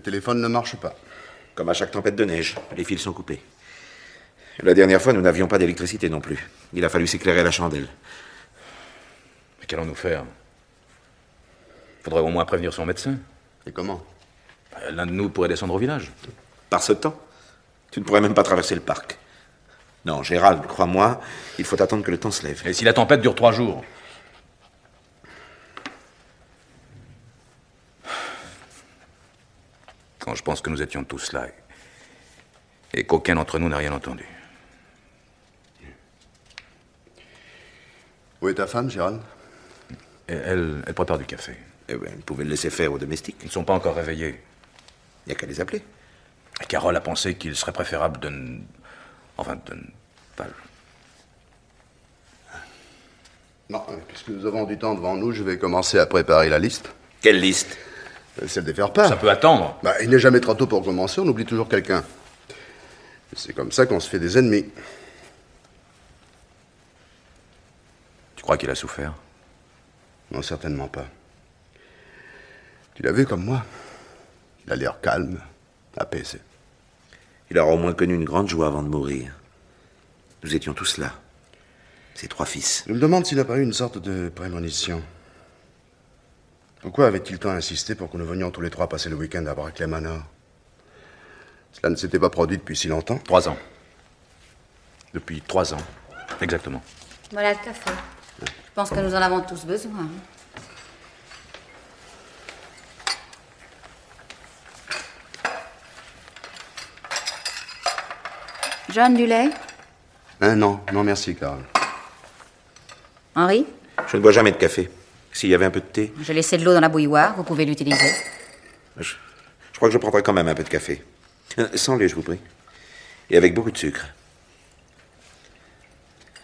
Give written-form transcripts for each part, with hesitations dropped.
téléphone ne marche pas. Comme à chaque tempête de neige, les fils sont coupés. La dernière fois, nous n'avions pas d'électricité non plus. Il a fallu s'éclairer à la chandelle. Mais qu'allons-nous faire? Faudrait au moins prévenir son médecin. Et comment? L'un de nous pourrait descendre au village. Par ce temps, tu ne pourrais même pas traverser le parc. Non, Gérald, crois-moi, il faut attendre que le temps se lève. Et si la tempête dure 3 jours? Quand je pense que nous étions tous là et qu'aucun d'entre nous n'a rien entendu. Où est ta femme, Gérald? Et elle prépare du café. Eh bien, vous pouvez le laisser faire aux domestiques. Ils ne sont pas encore réveillés. Il n'y a qu'à les appeler. Et Carole a pensé qu'il serait préférable de ne... Enfin, de ne pas... Non, puisque nous avons du temps devant nous, je vais commencer à préparer la liste. Quelle liste? Celle des faire-part. Ça peut attendre. Il n'est jamais trop tôt pour commencer, on oublie toujours quelqu'un. C'est comme ça qu'on se fait des ennemis. Tu crois qu'il a souffert? Non, certainement pas. Tu l'as vu comme moi. Il a l'air calme, apaisé. Il aura au moins connu une grande joie avant de mourir. Nous étions tous là. Ses 3 fils. Je me demande s'il n'a pas eu une sorte de prémonition. Pourquoi avait-il tant insisté pour que nous venions tous les 3 passer le week-end à Brackley Manor? Cela ne s'était pas produit depuis si longtemps. 3 ans. Depuis 3 ans. Exactement. Voilà le café. Je pense que nous en avons tous besoin. John, du lait? Non, merci, Carole. Henri? Je ne bois jamais de café. S'il y avait un peu de thé... J'ai laissé de l'eau dans la bouilloire, vous pouvez l'utiliser. Je crois que je prendrai quand même un peu de café. Sans lait, je vous prie. Et avec beaucoup de sucre.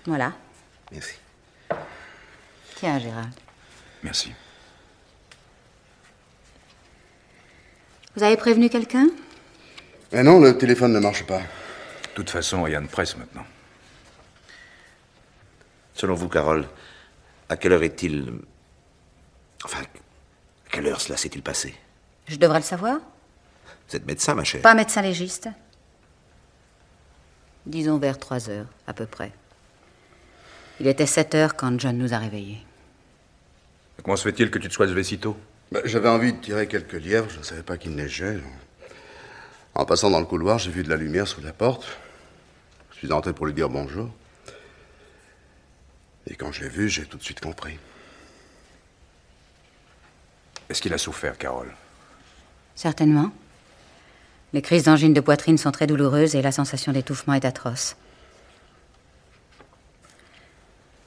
Voilà. Merci. Tiens, Gérald. Merci. Vous avez prévenu quelqu'un? Non, le téléphone ne marche pas. De toute façon, rien de presse maintenant. Selon vous, Carole, à quelle heure est-il... Enfin, à quelle heure cela s'est-il passé? Je devrais le savoir? Vous êtes médecin, ma chère? Pas médecin légiste. Disons vers 3 heures, à peu près. Il était 7 heures quand John nous a réveillés. Comment se fait-il que tu te sois levé si tôt? J'avais envie de tirer quelques lièvres, je ne savais pas qu'il neigeait. En passant dans le couloir, j'ai vu de la lumière sous la porte. Je suis entré pour lui dire bonjour. Et quand je l'ai vu, j'ai tout de suite compris. Est-ce qu'il a souffert, Carole? Certainement. Les crises d'angine de poitrine sont très douloureuses et la sensation d'étouffement est atroce.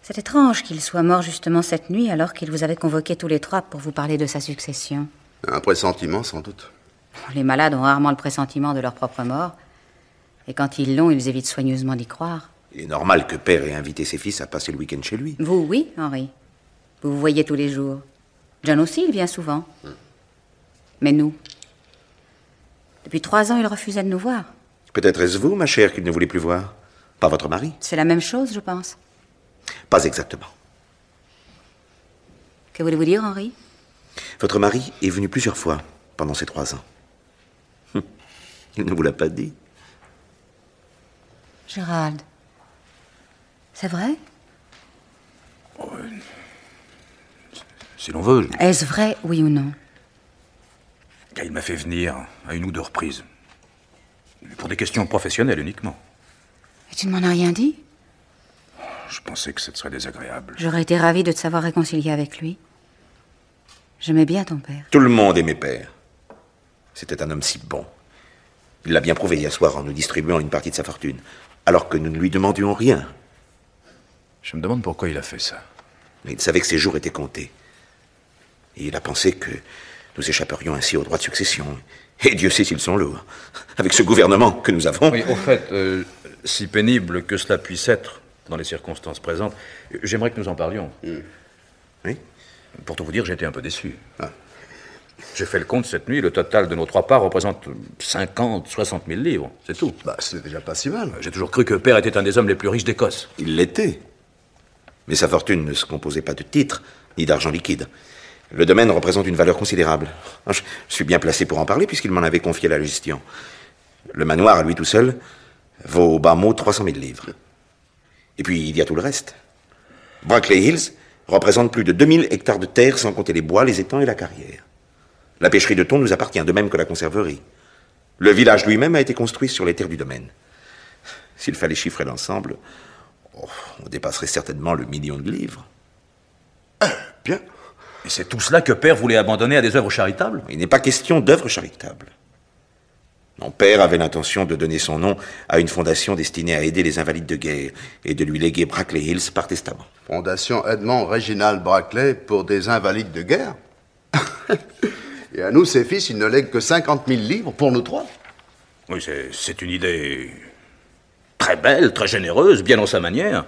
C'est étrange qu'il soit mort justement cette nuit alors qu'il vous avait convoqués tous les 3 pour vous parler de sa succession. Un pressentiment, sans doute. Les malades ont rarement le pressentiment de leur propre mort. Et quand ils l'ont, ils évitent soigneusement d'y croire. Il est normal que père ait invité ses fils à passer le week-end chez lui. Vous, oui, Henri. Vous vous voyez tous les jours. John aussi, il vient souvent. Mais nous... Depuis 3 ans, il refusait de nous voir. Peut-être est-ce vous, ma chère, qu'il ne voulait plus voir? Pas votre mari? C'est la même chose, je pense. Pas exactement. Que voulez-vous dire, Henri? Votre mari est venu plusieurs fois pendant ces 3 ans. Il ne vous l'a pas dit? Gérald, c'est vrai? Si l'on veut. Est-ce vrai, oui ou non? Il m'a fait venir à 1 ou 2 reprises. Pour des questions professionnelles uniquement. Et tu ne m'en as rien dit? Je pensais que ce serait désagréable. J'aurais été ravie de te savoir réconcilier avec lui. J'aimais bien ton père. Tout le monde aimait père. C'était un homme si bon. Il l'a bien prouvé hier soir en nous distribuant une partie de sa fortune, alors que nous ne lui demandions rien. Je me demande pourquoi il a fait ça. Mais il savait que ses jours étaient comptés. Et il a pensé que nous échapperions ainsi aux droits de succession. Et Dieu sait s'ils sont lourds. Avec ce gouvernement que nous avons... Oui, au fait, si pénible que cela puisse être dans les circonstances présentes, j'aimerais que nous en parlions. Oui? Pour tout vous dire, j'ai été un peu déçu. J'ai fait le compte cette nuit, le total de nos 3 parts représente 50, 60 000 livres, c'est tout. C'est déjà pas si mal. J'ai toujours cru que père était un des hommes les plus riches d'Écosse. Il l'était. Mais sa fortune ne se composait pas de titres, ni d'argent liquide. Le domaine représente une valeur considérable. Je suis bien placé pour en parler puisqu'il m'en avait confié la gestion. Le manoir, à lui tout seul, vaut au bas mot 300 000 livres. Et puis, il y a tout le reste. Brackley Hills représente plus de 2000 hectares de terre, sans compter les bois, les étangs et la carrière. La pêcherie de thon nous appartient, de même que la conserverie. Le village lui-même a été construit sur les terres du domaine. S'il fallait chiffrer l'ensemble, on dépasserait certainement le million de livres. Bien. Et c'est tout cela que Père voulait abandonner à des œuvres charitables? Il n'est pas question d'œuvres charitables. Mon père avait l'intention de donner son nom à une fondation destinée à aider les invalides de guerre et de lui léguer Brackley Hills par testament. Fondation Edmond Réginald Brackley pour des invalides de guerre. Et à nous, ses fils, il ne lègue que 50 000 livres pour nous trois. Oui, c'est une idée très belle, très généreuse, bien dans sa manière,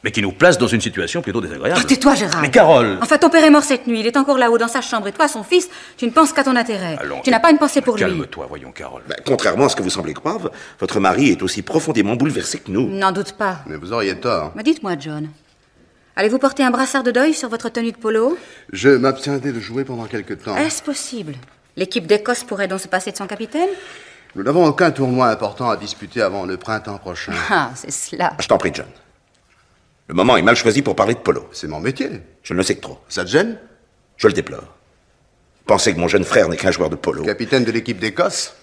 mais qui nous place dans une situation plutôt désagréable. Oh, tais-toi, Gérald. Mais Carole... Enfin, ton père est mort cette nuit, il est encore là-haut dans sa chambre, et toi, son fils, tu ne penses qu'à ton intérêt. Allons, tu n'as pas une pensée pour lui. Calme-toi, voyons, Carole. Contrairement à ce que vous semblez croire, votre mari est aussi profondément bouleversé que nous. N'en doute pas. Mais vous auriez tort. Mais dites-moi, John, allez-vous porter un brassard de deuil sur votre tenue de polo? Je m'abstiendrai de jouer pendant quelque temps. Est-ce possible? L'équipe d'Écosse pourrait donc se passer de son capitaine? Nous n'avons aucun tournoi important à disputer avant le printemps prochain. Ah, c'est cela. Je t'en prie, John. Le moment est mal choisi pour parler de polo. C'est mon métier. Je ne le sais que trop. Ça te gêne? Je le déplore. Pensez que mon jeune frère n'est qu'un joueur de polo. Capitaine de l'équipe d'Écosse,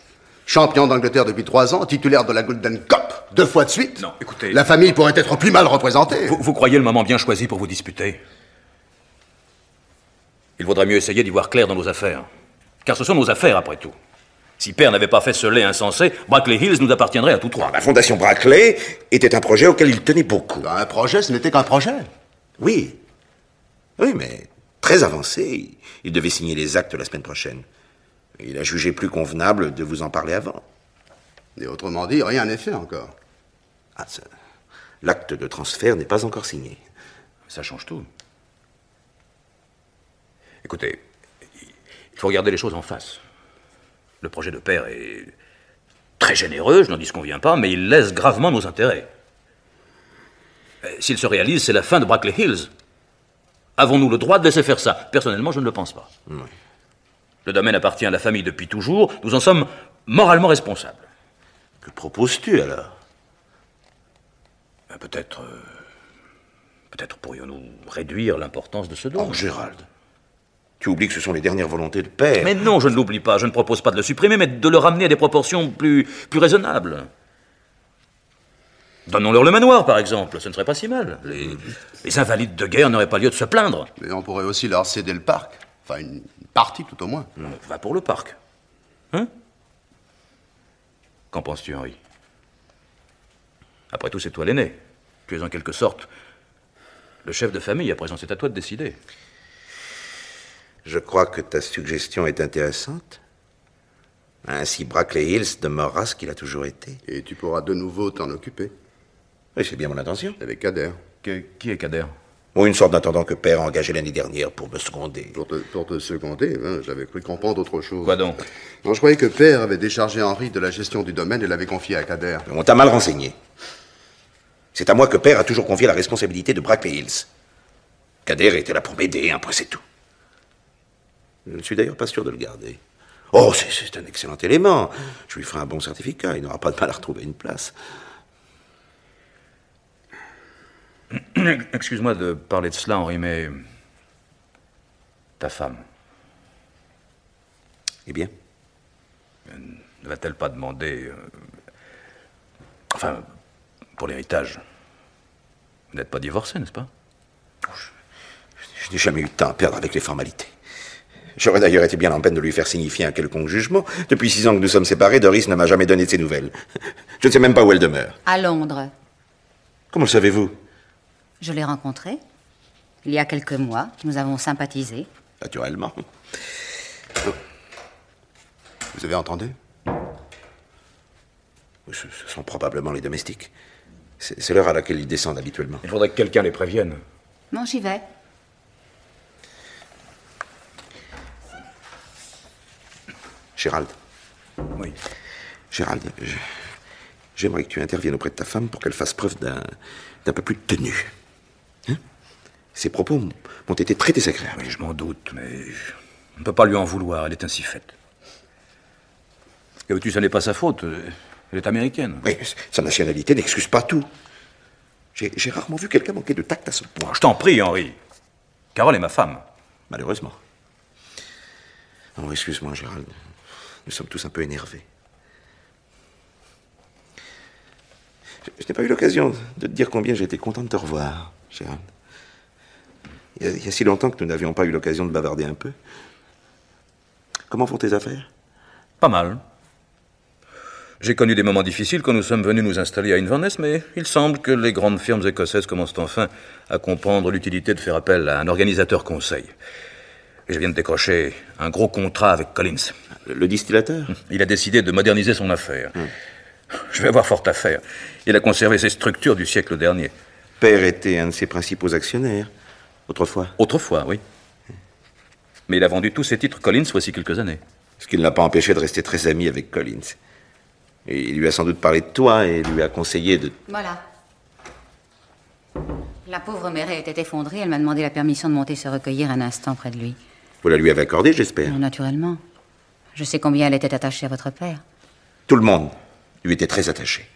champion d'Angleterre depuis 3 ans, titulaire de la Golden Cup 2 fois de suite. Non, écoutez... La famille pourrait être plus mal représentée. Vous croyez le moment bien choisi pour vous disputer? Il vaudrait mieux essayer d'y voir clair dans nos affaires. Car ce sont nos affaires, après tout. Si Père n'avait pas fait ce lait insensé, Brackley Hills nous appartiendrait à tous trois. La fondation Brackley était un projet auquel il tenait beaucoup. Un projet, ce n'était qu'un projet. Oui. Oui, mais très avancé. Il devait signer les actes la semaine prochaine. Il a jugé plus convenable de vous en parler avant. Et autrement dit, rien n'est fait encore. Ah, l'acte de transfert n'est pas encore signé. Ça change tout. Écoutez, il faut regarder les choses en face. Le projet de Père est très généreux, je n'en disconviens pas, mais il lèse gravement nos intérêts. S'il se réalise, c'est la fin de Brackley Hills. Avons-nous le droit de laisser faire ça? Personnellement, je ne le pense pas. Oui. Le domaine appartient à la famille depuis toujours, nous en sommes moralement responsables. Que proposes-tu, alors? Peut-être pourrions-nous réduire l'importance de ce don. Oh, Gérald, tu oublies que ce sont les dernières volontés de Père. Mais non, je ne l'oublie pas. Je ne propose pas de le supprimer, mais de le ramener à des proportions plus raisonnables. Donnons-leur le manoir, par exemple. Ce ne serait pas si mal. Les invalides de guerre n'auraient pas lieu de se plaindre. Mais on pourrait aussi leur céder le parc. Enfin, une partie, tout au moins. Va pour le parc. Hein? Qu'en penses-tu, Henri? Après tout, c'est toi l'aîné. Tu es en quelque sorte le chef de famille. À présent, c'est à toi de décider. Je crois que ta suggestion est intéressante. Ainsi, Brackley Hills demeurera ce qu'il a toujours été. Et tu pourras de nouveau t'en occuper. Oui, c'est bien mon intention. Avec Kader. Qui est Kader? Ou une sorte d'intendant que Père a engagé l'année dernière pour me seconder. Pour te seconder, hein, j'avais cru comprendre autre chose. Quoi donc? Non, je croyais que Père avait déchargé Henri de la gestion du domaine et l'avait confié à Kader. On t'a mal renseigné. C'est à moi que Père a toujours confié la responsabilité de Brackley Hills. Kader était là pour m'aider, un point c'est tout. Je ne suis d'ailleurs pas sûr de le garder. Oh, c'est un excellent élément. Je lui ferai un bon certificat. Il n'aura pas de mal à retrouver une place. Excuse-moi de parler de cela, Henri, mais... ta femme... Eh bien? Ne va-t-elle pas demander... Enfin, pour l'héritage. Vous n'êtes pas divorcé, n'est-ce pas? Je n'ai jamais eu de temps à perdre avec les formalités. J'aurais d'ailleurs été bien en peine de lui faire signifier un quelconque jugement. Depuis 6 ans que nous sommes séparés, Doris ne m'a jamais donné de ses nouvelles. Je ne sais même pas où elle demeure. À Londres. Comment le savez-vous? Je l'ai rencontrée. Il y a quelques mois, nous avons sympathisé. Naturellement. Vous avez entendu? Ce sont probablement les domestiques. C'est l'heure à laquelle ils descendent habituellement. Il faudrait que quelqu'un les prévienne. Non, j'y vais. Gérald. Oui. Gérald, j'aimerais que tu interviennes auprès de ta femme pour qu'elle fasse preuve d'un peu plus de tenue. Hein? Ses propos m'ont été très désagréables. Oui, je m'en doute, mais on ne peut pas lui en vouloir, elle est ainsi faite. Que veux-tu, ça n'est pas sa faute, elle est américaine. Oui, sa nationalité n'excuse pas tout. J'ai rarement vu quelqu'un manquer de tact à ce point. Oh, je t'en prie, Henri. Carole est ma femme. Malheureusement. Oh, excuse-moi, Gérald. Nous sommes tous un peu énervés. Je n'ai pas eu l'occasion de te dire combien j'ai été content de te revoir, Gérald. Il y a si longtemps que nous n'avions pas eu l'occasion de bavarder un peu. Comment vont tes affaires? Pas mal. J'ai connu des moments difficiles quand nous sommes venus nous installer à Inverness, mais il semble que les grandes firmes écossaises commencent enfin à comprendre l'utilité de faire appel à un organisateur conseil. Et je viens de décrocher un gros contrat avec Collins. Le distillateur? Il a décidé de moderniser son affaire. Je vais avoir fort à faire. Il a conservé ses structures du siècle dernier. Père était un de ses principaux actionnaires, autrefois. Autrefois, oui. Mais il a vendu tous ses titres Collins voici quelques années. Ce qui ne l'a pas empêché de rester très ami avec Collins. Et il lui a sans doute parlé de toi et lui a conseillé de... Voilà. La pauvre Mérée était effondrée. Elle m'a demandé la permission de monter se recueillir un instant près de lui. Vous la lui avez accordée, j'espère? Naturellement. Je sais combien elle était attachée à votre père. Tout le monde lui était très attaché.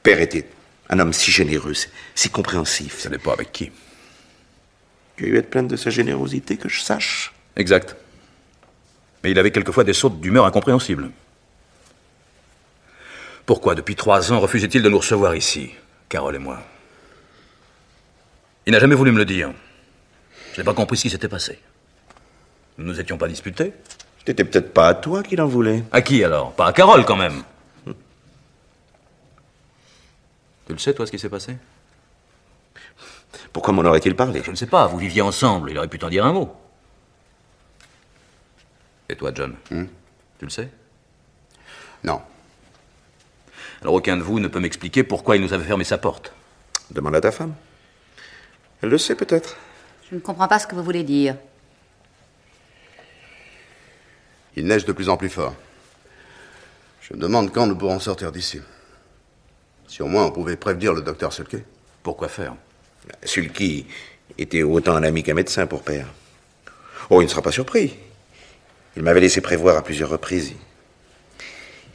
Père était un homme si généreux, si compréhensif. Ça n'est pas avec qui. Tu as eu à te plaindre de sa générosité, que je sache. Exact. Mais il avait quelquefois des sautes d'humeur incompréhensibles. Pourquoi, depuis 3 ans, refusait-il de nous recevoir ici, Carole et moi? Il n'a jamais voulu me le dire. Je n'ai pas compris ce qui s'était passé. Nous ne nous étions pas disputés. C'était peut-être pas à toi qu'il en voulait. À qui, alors? Pas à Carole, quand même. Tu le sais, toi, ce qui s'est passé? Pourquoi m'en aurait-il parlé? Je ne sais pas, vous viviez ensemble, il aurait pu t'en dire un mot. Et toi, John? Tu le sais? Non. Alors aucun de vous ne peut m'expliquer pourquoi il nous avait fermé sa porte. Demande à ta femme. Elle le sait peut-être. Je ne comprends pas ce que vous voulez dire. Il neige de plus en plus fort. Je me demande quand nous pourrons sortir d'ici. Si au moins on pouvait prévenir le docteur Sulky. Pourquoi faire? Sulky était autant un ami qu'un médecin pour Père. Oh, il ne sera pas surpris. Il m'avait laissé prévoir à plusieurs reprises.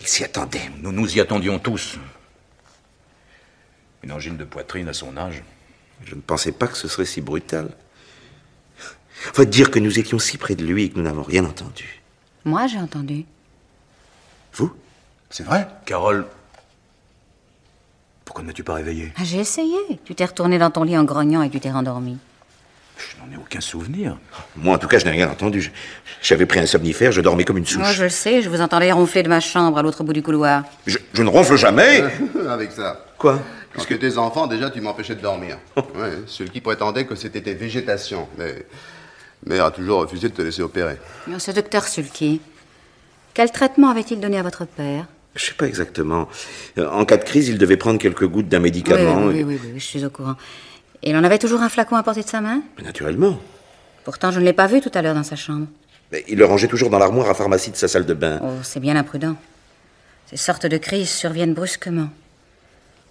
Il s'y attendait. Nous nous y attendions tous. Une angine de poitrine à son âge. Je ne pensais pas que ce serait si brutal. Faut dire que nous étions si près de lui et que nous n'avons rien entendu. Moi, j'ai entendu. Vous? C'est vrai? Carole, pourquoi ne m'as-tu pas réveillé? Ah, j'ai essayé. Tu t'es retourné dans ton lit en grognant et tu t'es rendormi. Je n'en ai aucun souvenir. Moi, en tout cas, je n'ai rien entendu. J'avais pris un somnifère, je dormais comme une souche. Moi, je le sais, je vous entendais ronfler de ma chambre à l'autre bout du couloir. Je ne ronfle jamais. Avec ça. Quoi? Parce que tes enfants, déjà, tu m'empêchais de dormir. Ouais, Sulky prétendait que c'était tes végétations. Mais mère a toujours refusé de te laisser opérer. Ce docteur Sulky, quel traitement avait-il donné à votre père? Je ne sais pas exactement. En cas de crise, il devait prendre quelques gouttes d'un médicament. Oui, je suis au courant. Et il en avait toujours un flacon à portée de sa main? Mais naturellement. Pourtant, je ne l'ai pas vu tout à l'heure dans sa chambre. Mais il le rangeait toujours dans l'armoire à pharmacie de sa salle de bain. Oh, c'est bien imprudent. Ces sortes de crises surviennent brusquement.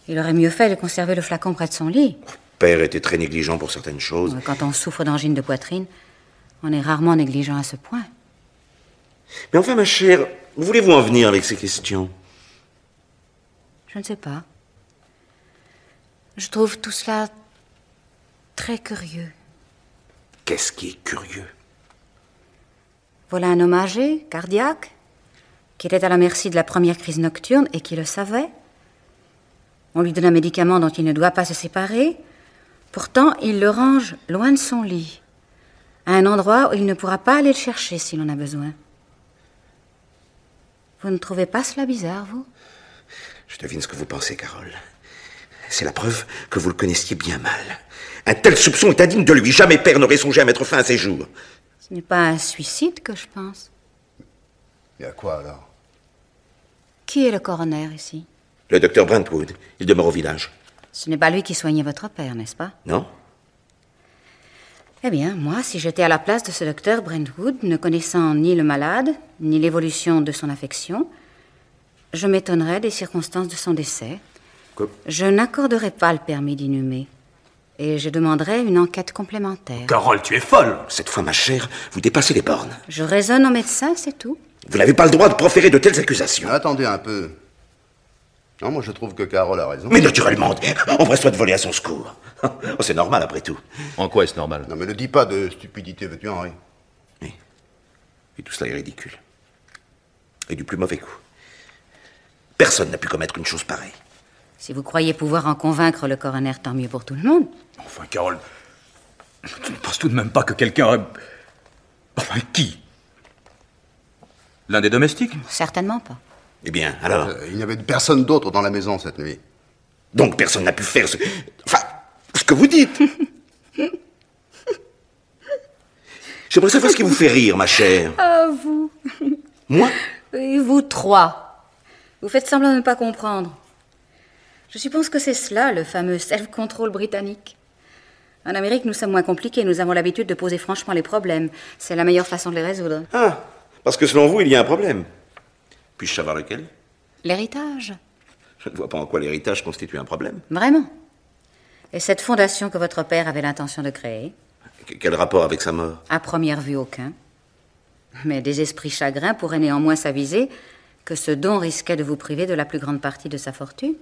Il aurait mieux fait de conserver le flacon près de son lit. Père était très négligent pour certaines choses. Quand on souffre d'angine de poitrine, on est rarement négligent à ce point. Mais enfin, ma chère, où voulez-vous en venir avec ces questions? Je ne sais pas. Je trouve tout cela très curieux. Qu'est-ce qui est curieux? Voilà un homme âgé, cardiaque, qui était à la merci de la première crise nocturne et qui le savait. On lui donne un médicament dont il ne doit pas se séparer. Pourtant, il le range loin de son lit, à un endroit où il ne pourra pas aller le chercher s'il en a besoin. Vous ne trouvez pas cela bizarre, vous? Je devine ce que vous pensez, Carole. C'est la preuve que vous le connaissiez bien mal. Un tel soupçon est indigne de lui. Jamais Père n'aurait songé à mettre fin à ses jours. Ce n'est pas un suicide que je pense. Et à quoi, alors? Qui est le coroner ici? Le docteur Brentwood. Il demeure au village. Ce n'est pas lui qui soignait votre père, n'est-ce pas? Non? Eh bien, moi, si j'étais à la place de ce docteur Brentwood, ne connaissant ni le malade, ni l'évolution de son affection, je m'étonnerais des circonstances de son décès. Quoi? Je n'accorderais pas le permis d'inhumer. Et je demanderai une enquête complémentaire. Carole, tu es folle! Cette fois, ma chère, vous dépassez les bornes. Je raisonne au médecin, c'est tout. Vous n'avez pas le droit de proférer de telles accusations. Attendez un peu. Non, moi je trouve que Carole a raison. Mais naturellement, empresse-toi de voler à son secours. Oh, c'est normal après tout. En quoi est-ce normal? Non, mais ne dis pas de stupidité, veux-tu, Henri? Oui. Et tout cela est ridicule. Et du plus mauvais coup. Personne n'a pu commettre une chose pareille. Si vous croyez pouvoir en convaincre le coroner, tant mieux pour tout le monde. Enfin, Carole, tu ne penses tout de même pas que quelqu'un aurait... Enfin, qui? L'un des domestiques? Certainement pas. Eh bien, alors... Il n'y avait personne d'autre dans la maison cette nuit. Donc personne n'a pu faire ce... Enfin, ce que vous dites. J'aimerais savoir ce qui vous fait rire, ma chère. Ah, vous. Moi? Et vous trois. Vous faites semblant de ne pas comprendre. Je suppose que c'est cela, le fameux self-control britannique. En Amérique, nous sommes moins compliqués. Nous avons l'habitude de poser franchement les problèmes. C'est la meilleure façon de les résoudre. Ah, parce que selon vous, il y a un problème. Puis-je savoir lequel? L'héritage. Je ne vois pas en quoi l'héritage constitue un problème. Vraiment. Et cette fondation que votre père avait l'intention de créer? Quel rapport avec sa mort? À première vue, aucun. Mais des esprits chagrins pourraient néanmoins s'aviser que ce don risquait de vous priver de la plus grande partie de sa fortune.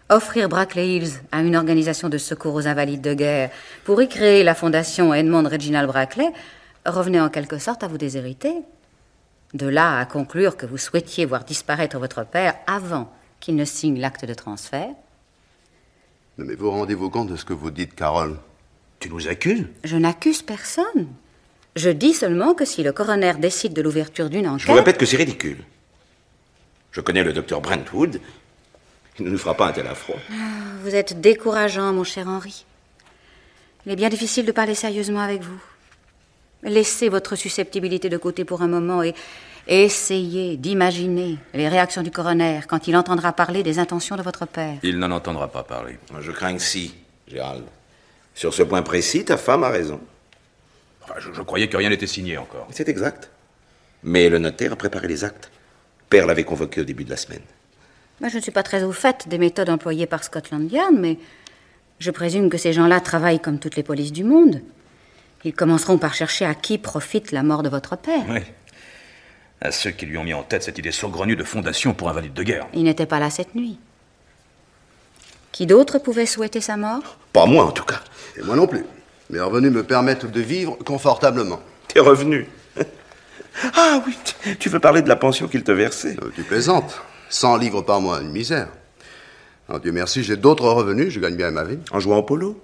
Offrir Brackley Hills à une organisation de secours aux invalides de guerre pour y créer la fondation Edmond Reginald Brackley revenait en quelque sorte à vous déshériter. De là à conclure que vous souhaitiez voir disparaître votre père avant qu'il ne signe l'acte de transfert. Non, mais vous rendez-vous compte de ce que vous dites, Carole? Tu nous accuses? Je n'accuse personne. Je dis seulement que si le coroner décide de l'ouverture d'une enquête... Je vous répète que c'est ridicule. Je connais le docteur Brentwood. Il ne nous fera pas un tel affront. Vous êtes décourageant, mon cher Henri. Il est bien difficile de parler sérieusement avec vous. Laissez votre susceptibilité de côté pour un moment et essayez d'imaginer les réactions du coroner quand il entendra parler des intentions de votre père. Il n'en entendra pas parler. Je crains que si, Gérald. Sur ce point précis, ta femme a raison. Enfin, je croyais que rien n'était signé encore. C'est exact. Mais le notaire a préparé les actes. Père l'avait convoqué au début de la semaine. Je ne suis pas très au fait des méthodes employées par Scotland Yard, mais je présume que ces gens-là travaillent comme toutes les polices du monde. Ils commenceront par chercher à qui profite la mort de votre père. Oui. À ceux qui lui ont mis en tête cette idée saugrenue de fondation pour invalides de guerre. Il n'était pas là cette nuit. Qui d'autre pouvait souhaiter sa mort? Pas moi, en tout cas. Et moi non plus. Mes revenus me permettent de vivre confortablement. Tes revenus? Ah oui, tu veux parler de la pension qu'il te versait? Tu plaisantes. 100 livres par mois, une misère. Alors, Dieu merci, j'ai d'autres revenus, je gagne bien ma vie. En jouant au polo?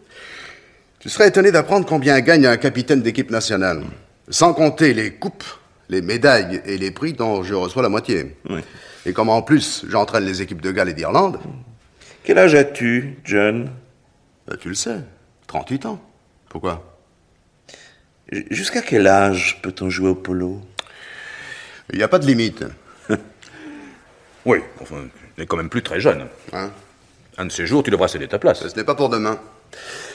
Tu serais étonné d'apprendre combien gagne un capitaine d'équipe nationale. Sans compter les coupes, les médailles et les prix dont je reçois la moitié. Oui. Et comme en plus, j'entraîne les équipes de Galles et d'Irlande... Quel âge as-tu, John? Tu le sais, 38 ans. Pourquoi? Jusqu'à quel âge peut-on jouer au polo? Il n'y a pas de limite. Oui, enfin, tu n'es quand même plus très jeune. Hein? Un de ces jours, tu devras céder ta place. Ce n'est pas pour demain.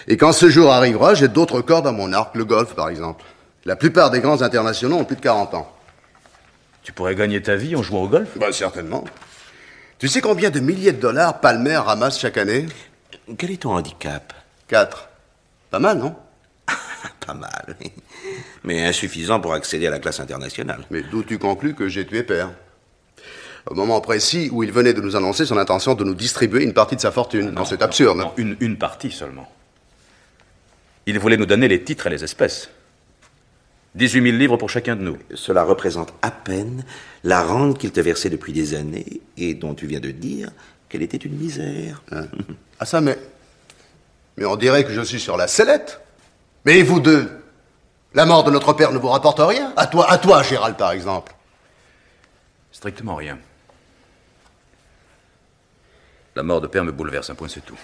Et quand ce jour arrivera, j'ai d'autres cordes à mon arc, le golf par exemple. La plupart des grands internationaux ont plus de 40 ans. Tu pourrais gagner ta vie en jouant au golf? Certainement. Tu sais combien de milliers de dollars Palmer ramasse chaque année? Quel est ton handicap? 4. Pas mal, non? Pas mal, oui. Mais insuffisant pour accéder à la classe internationale. Mais d'où tu conclus que j'ai tué père? Au moment précis où il venait de nous annoncer son intention de nous distribuer une partie de sa fortune. Non, c'est absurde. Non, une partie seulement. Il voulait nous donner les titres et les espèces. 18 000 livres pour chacun de nous. Cela représente à peine la rente qu'il te versait depuis des années et dont tu viens de dire qu'elle était une misère. Hein? Ah ça, mais on dirait que je suis sur la sellette. Mais vous deux, la mort de notre père ne vous rapporte rien? À toi, Gérald, par exemple. Strictement rien. La mort de père me bouleverse, un point c'est tout.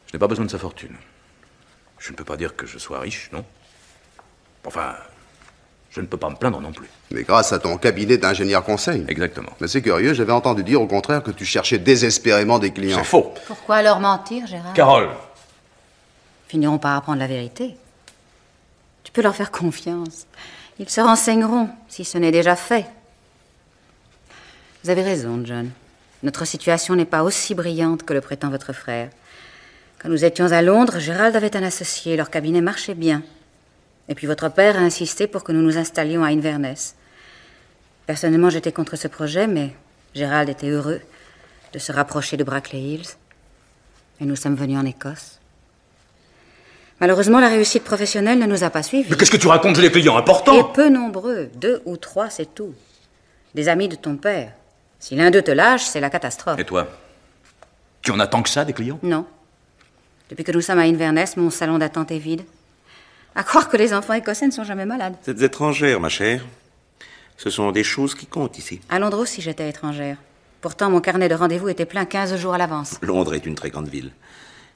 Je n'ai pas besoin de sa fortune. Je ne peux pas dire que je sois riche, non? Enfin, je ne peux pas me plaindre non plus. Mais grâce à ton cabinet d'ingénieur conseil. Exactement. Mais c'est curieux, j'avais entendu dire au contraire que tu cherchais désespérément des clients. C'est faux. Pourquoi leur mentir, Gérard? Carole! Finiront par apprendre la vérité. Tu peux leur faire confiance. Ils se renseigneront, si ce n'est déjà fait. Vous avez raison, John. Notre situation n'est pas aussi brillante que le prétend votre frère. Quand nous étions à Londres, Gérald avait un associé. Leur cabinet marchait bien. Et puis votre père a insisté pour que nous nous installions à Inverness. Personnellement, j'étais contre ce projet, mais Gérald était heureux de se rapprocher de Brackley Hills. Et nous sommes venus en Écosse. Malheureusement, la réussite professionnelle ne nous a pas suivis. Mais qu'est-ce que tu racontes? J'ai des clients importants. Et peu nombreux. 2 ou 3, c'est tout. Des amis de ton père. Si l'un d'eux te lâche, c'est la catastrophe. Et toi? Tu en as tant que ça, des clients? Non. Depuis que nous sommes à Inverness, mon salon d'attente est vide. À croire que les enfants écossais ne sont jamais malades. Vous êtes étrangère, ma chère. Ce sont des choses qui comptent ici. À Londres aussi, j'étais étrangère. Pourtant, mon carnet de rendez-vous était plein 15 jours à l'avance. Londres est une très grande ville.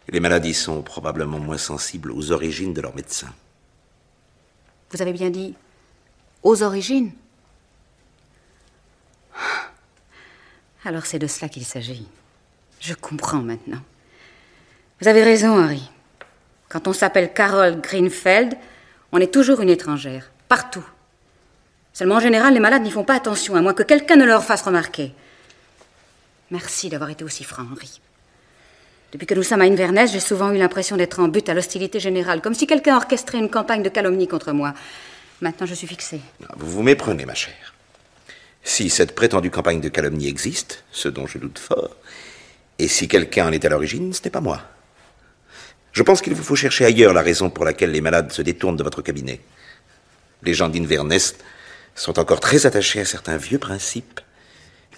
Et les maladies sont probablement moins sensibles aux origines de leurs médecins. Vous avez bien dit aux origines? Alors c'est de cela qu'il s'agit. Je comprends maintenant. Vous avez raison, Henry. Quand on s'appelle Carol Greenfeld, on est toujours une étrangère, partout. Seulement, en général, les malades n'y font pas attention, à moins que quelqu'un ne leur fasse remarquer. Merci d'avoir été aussi franc, Henry. Depuis que nous sommes à Inverness, j'ai souvent eu l'impression d'être en butte à l'hostilité générale, comme si quelqu'un orchestrait une campagne de calomnie contre moi. Maintenant, je suis fixée. Vous vous méprenez, ma chère. Si cette prétendue campagne de calomnie existe, ce dont je doute fort, et si quelqu'un en est à l'origine, ce n'est pas moi. Je pense qu'il vous faut chercher ailleurs la raison pour laquelle les malades se détournent de votre cabinet. Les gens d'Inverness sont encore très attachés à certains vieux principes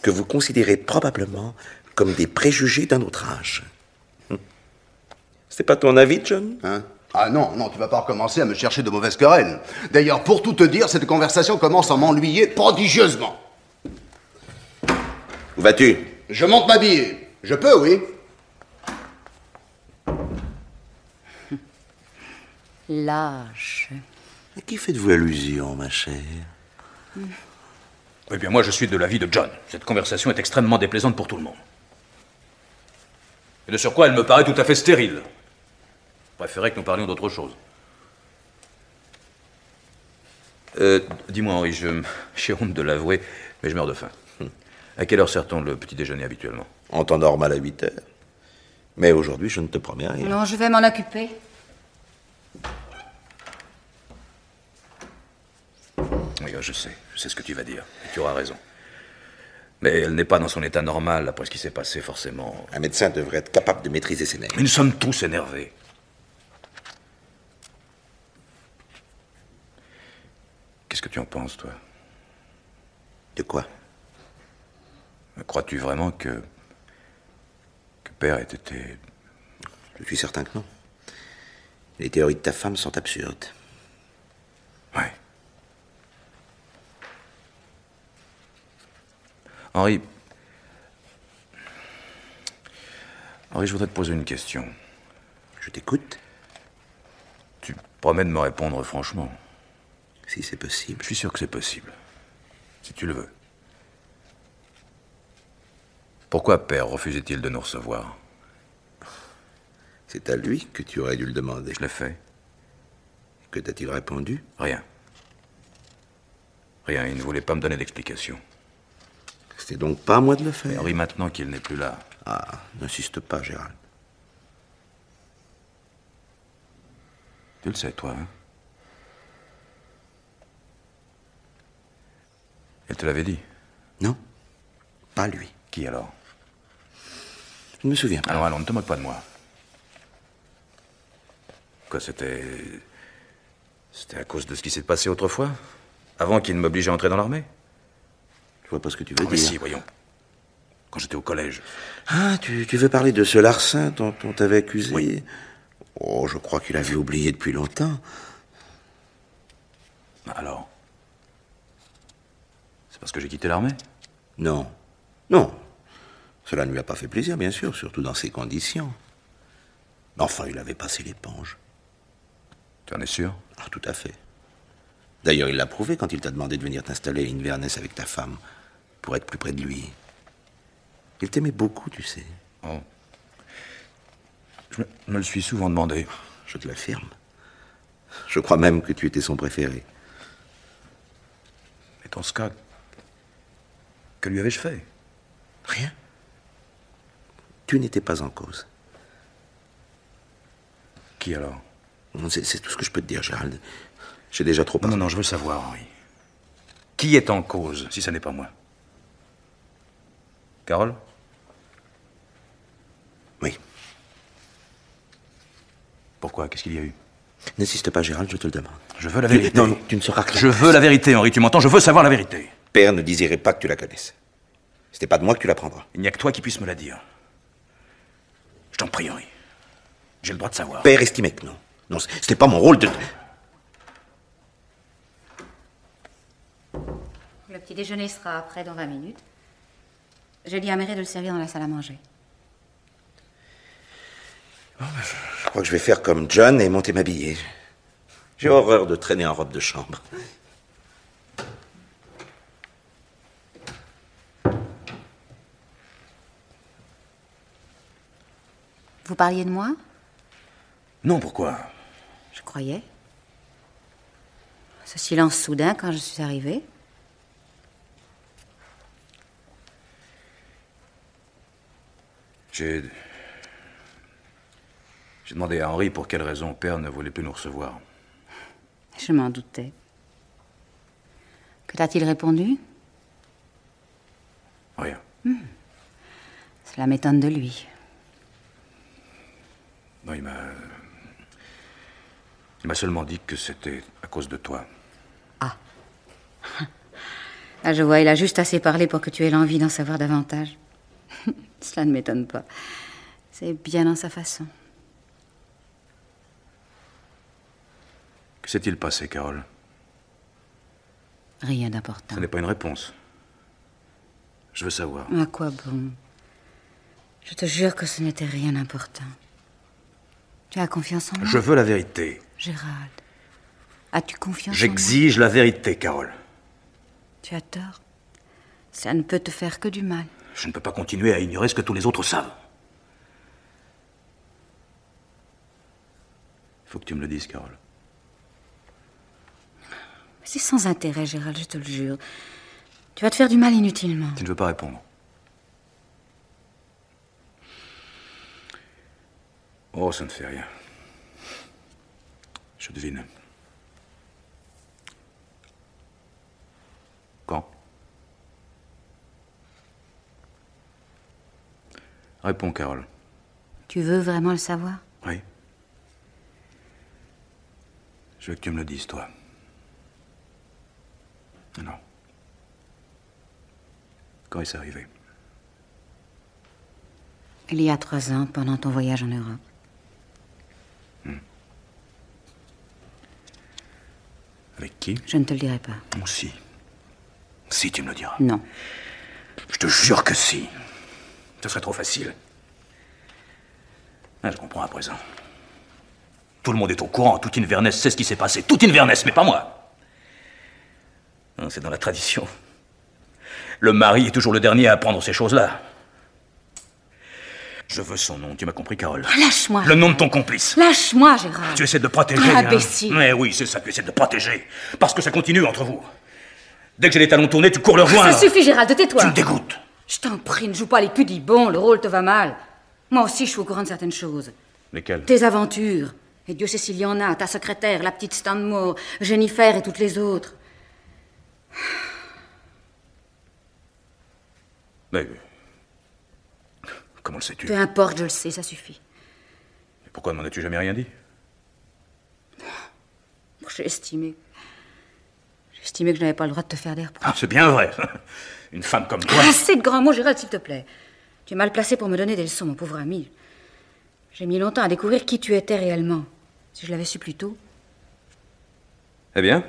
que vous considérez probablement comme des préjugés d'un autre âge. C'est pas ton avis, John? Hein? Ah non, non, tu vas pas recommencer à me chercher de mauvaises querelles. D'ailleurs, pour tout te dire, cette conversation commence à m'ennuyer prodigieusement. Où vas-tu? Je monte m'habiller. Je peux, oui. Lâche. À qui faites-vous allusion, ma chère? Eh bien, moi, je suis de l'avis de John. Cette conversation est extrêmement déplaisante pour tout le monde. Et de surcroît, elle me paraît tout à fait stérile. Je préférais que nous parlions d'autre chose. Dis-moi, Henri, j'ai honte de l'avouer, mais je meurs de faim. À quelle heure sert-on le petit déjeuner habituellement? En temps normal à 8 heures. Mais aujourd'hui, je ne te promets rien. Non, je vais m'en occuper. Oui, je sais ce que tu vas dire, et tu auras raison. Mais elle n'est pas dans son état normal, après ce qui s'est passé, forcément. Un médecin devrait être capable de maîtriser ses nerfs. Mais nous sommes tous énervés. Qu'est-ce que tu en penses, toi? De quoi? Crois-tu vraiment que Père ait été... Je suis certain que non. Les théories de ta femme sont absurdes. Ouais. Henri, je voudrais te poser une question. Je t'écoute. Tu promets de me répondre franchement? Si c'est possible. Je suis sûr que c'est possible. Si tu le veux. Pourquoi Père refusait-il de nous recevoir? C'est à lui que tu aurais dû le demander. Je l'ai fait. Que t'a-t-il répondu? Rien. Rien, il ne voulait pas me donner d'explication. C'était donc pas à moi de le faire. Mais Henri, maintenant qu'il n'est plus là... Ah, n'insiste pas, Gérald. Tu le sais, toi, hein? Elle te l'avait dit? Non, pas lui. Qui alors? Je ne me souviens pas. Allons, ne te moque pas de moi. Quoi, c'était à cause de ce qui s'est passé autrefois? Avant qu'il ne m'oblige à entrer dans l'armée? Je vois pas ce que tu veux Mais dire. si, voyons. Quand j'étais au collège. Ah, tu veux parler de ce larcin dont on t'avait accusé? Oui. Oh, je crois qu'il avait oublié depuis longtemps. Alors? C'est parce que j'ai quitté l'armée? Non. Non. Cela ne lui a pas fait plaisir, bien sûr, surtout dans ces conditions. Mais enfin, il avait passé l'éponge. Tu en es sûr? Ah, tout à fait. D'ailleurs, il l'a prouvé quand il t'a demandé de venir t'installer à Inverness avec ta femme, pour être plus près de lui. Il t'aimait beaucoup, tu sais. Oh. Je me le suis souvent demandé. Je te l'affirme. Je crois même que tu étais son préféré. Mais dans ce cas, que lui avais-je fait? Rien. Tu n'étais pas en cause. Qui alors? C'est tout ce que je peux te dire, Gérald. J'ai déjà trop parlé. Non, je veux savoir, Henri. Qui est en cause, si ce n'est pas moi? Carole? Oui. Pourquoi? Qu'est-ce qu'il y a eu? N'insiste pas, Gérald, je te le demande. Je veux la vérité. Non, tu ne sauras rien. Je veux la vérité, Henri, tu m'entends? Je veux savoir la vérité. Père ne désirait pas que tu la connaisses. C'était pas de moi que tu l'apprendras. Il n'y a que toi qui puisse me la dire. Je t'en prie, Henri. J'ai le droit de savoir. Père estimait que non. Non, c'était pas mon rôle de... Le petit déjeuner sera prêt dans 20 minutes. J'ai dit à Mary de le servir dans la salle à manger. Je crois que je vais faire comme John et monter m'habiller. J'ai horreur de traîner en robe de chambre. Vous parliez de moi? Non, pourquoi? Je croyais. Ce silence soudain quand je suis arrivée. J'ai demandé à Henri pour quelle raison Père ne voulait plus nous recevoir. Je m'en doutais. Que t'a-t-il répondu? Rien. Cela m'étonne de lui. Non, il m'a seulement dit que c'était à cause de toi. Ah. Ah, je vois, il a juste assez parlé pour que tu aies l'envie d'en savoir davantage. Cela ne m'étonne pas. C'est bien dans sa façon. Que s'est-il passé, Carole? Rien d'important. Ce n'est pas une réponse. Je veux savoir. À quoi bon? Je te jure que ce n'était rien d'important. Tu as confiance en moi? Je veux la vérité. Gérald, as-tu confiance en moi? J'exige la vérité, Carole. Tu as tort. Ça ne peut te faire que du mal. Je ne peux pas continuer à ignorer ce que tous les autres savent. Il faut que tu me le dises, Carole. C'est sans intérêt, Gérald, je te le jure. Tu vas te faire du mal inutilement. Tu ne veux pas répondre. Oh, ça ne fait rien. Je devine. Quand? Réponds, Carole. Tu veux vraiment le savoir? Oui. Je veux que tu me le dises, toi. Non. Quand est-ce arrivé? Il y a 3 ans, pendant ton voyage en Europe. Avec qui? Je ne te le dirai pas. Oh, si. Si, tu me le diras. Non. Je te jure que si. Ce serait trop facile. Ah, je comprends à présent. Tout le monde est au courant. Toute Inverness sait ce qui s'est passé. Toute Inverness, mais pas moi. Non, c'est dans la tradition. Le mari est toujours le dernier à apprendre ces choses-là. Je veux son nom, tu m'as compris, Carole? Lâche-moi. Le nom de ton complice. Lâche-moi, Gérald. Tu essaies de le protéger. Ah, hein. imbécile. Mais oui, c'est ça, tu essaies de le protéger. Parce que ça continue entre vous. Dès que j'ai les talons tournés, tu cours le rejoindre. Ça suffit, Gérald, tais-toi. Tu me dégoûtes. Je t'en prie, ne joue pas les pudibons, le rôle te va mal. Moi aussi, je suis au courant de certaines choses. Lesquelles? Tes aventures. Et Dieu sait s'il y en a, ta secrétaire, la petite Stanmore, Jennifer et toutes les autres. Mais... comment le sais-tu? Peu importe, je le sais, ça suffit. Mais pourquoi ne m'en as-tu jamais rien dit? J'ai estimé que je n'avais pas le droit de te faire des reproches. Ah, c'est bien vrai. Une femme comme toi... Assez de grands mots, Gérald, s'il te plaît. Tu es mal placé pour me donner des leçons, mon pauvre ami. J'ai mis longtemps à découvrir qui tu étais réellement. Si je l'avais su plus tôt. Eh bien?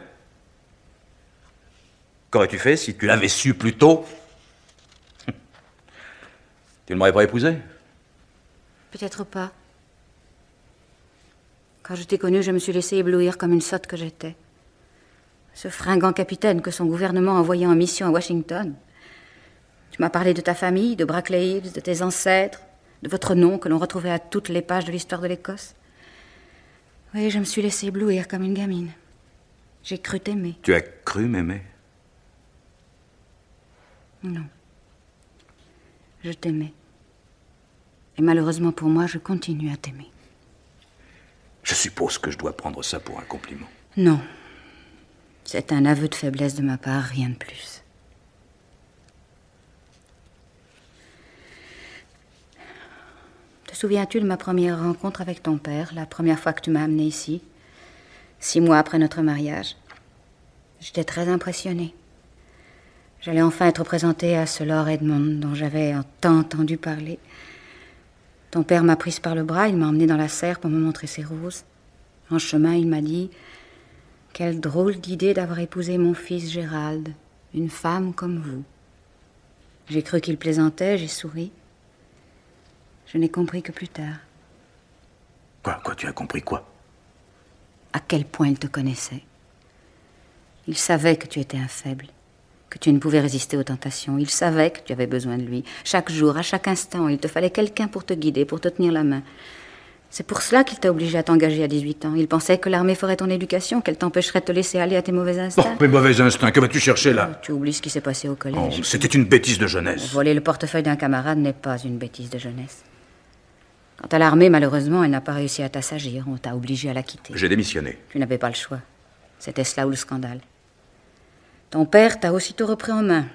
Qu'aurais-tu fait si tu l'avais su plus tôt? Tu ne m'aurais pas épousé? Peut-être pas. Quand je t'ai connue, je me suis laissée éblouir comme une sotte que j'étais. Ce fringant capitaine que son gouvernement envoyait en mission à Washington. Tu m'as parlé de ta famille, de Brackley Hills, de tes ancêtres, de votre nom que l'on retrouvait à toutes les pages de l'histoire de l'Écosse. Oui, je me suis laissée éblouir comme une gamine. J'ai cru t'aimer. Tu as cru m'aimer? Non. Je t'aimais. Et malheureusement pour moi, je continue à t'aimer. Je suppose que je dois prendre ça pour un compliment. Non. C'est un aveu de faiblesse de ma part, rien de plus. Te souviens-tu de ma première rencontre avec ton père, la première fois que tu m'as amenée ici, 6 mois après notre mariage? J'étais très impressionnée. J'allais enfin être présentée à ce Lord Edmond dont j'avais tant entendu parler. Ton père m'a prise par le bras, il m'a emmenée dans la serre pour me montrer ses roses. En chemin, il m'a dit « Quelle drôle d'idée d'avoir épousé mon fils Gérald, une femme comme vous. » J'ai cru qu'il plaisantait, j'ai souri. Je n'ai compris que plus tard. Quoi, tu as compris quoi? À quel point il te connaissait. Il savait que tu étais un faible, que tu ne pouvais résister aux tentations. Il savait que tu avais besoin de lui. Chaque jour, à chaque instant, il te fallait quelqu'un pour te guider, pour te tenir la main. C'est pour cela qu'il t'a obligé à t'engager à 18 ans. Il pensait que l'armée ferait ton éducation, qu'elle t'empêcherait de te laisser aller à tes mauvais instincts. Oh, mes mauvais instincts, que vas-tu chercher là? Tu oublies ce qui s'est passé au collège. Oh, c'était une bêtise de jeunesse. Voler le portefeuille d'un camarade n'est pas une bêtise de jeunesse. Quant à l'armée, malheureusement, elle n'a pas réussi à t'assagir. On t'a obligé à la quitter. J'ai démissionné. Tu n'avais pas le choix. C'était cela ou le scandale. Ton père t'a aussitôt repris en main.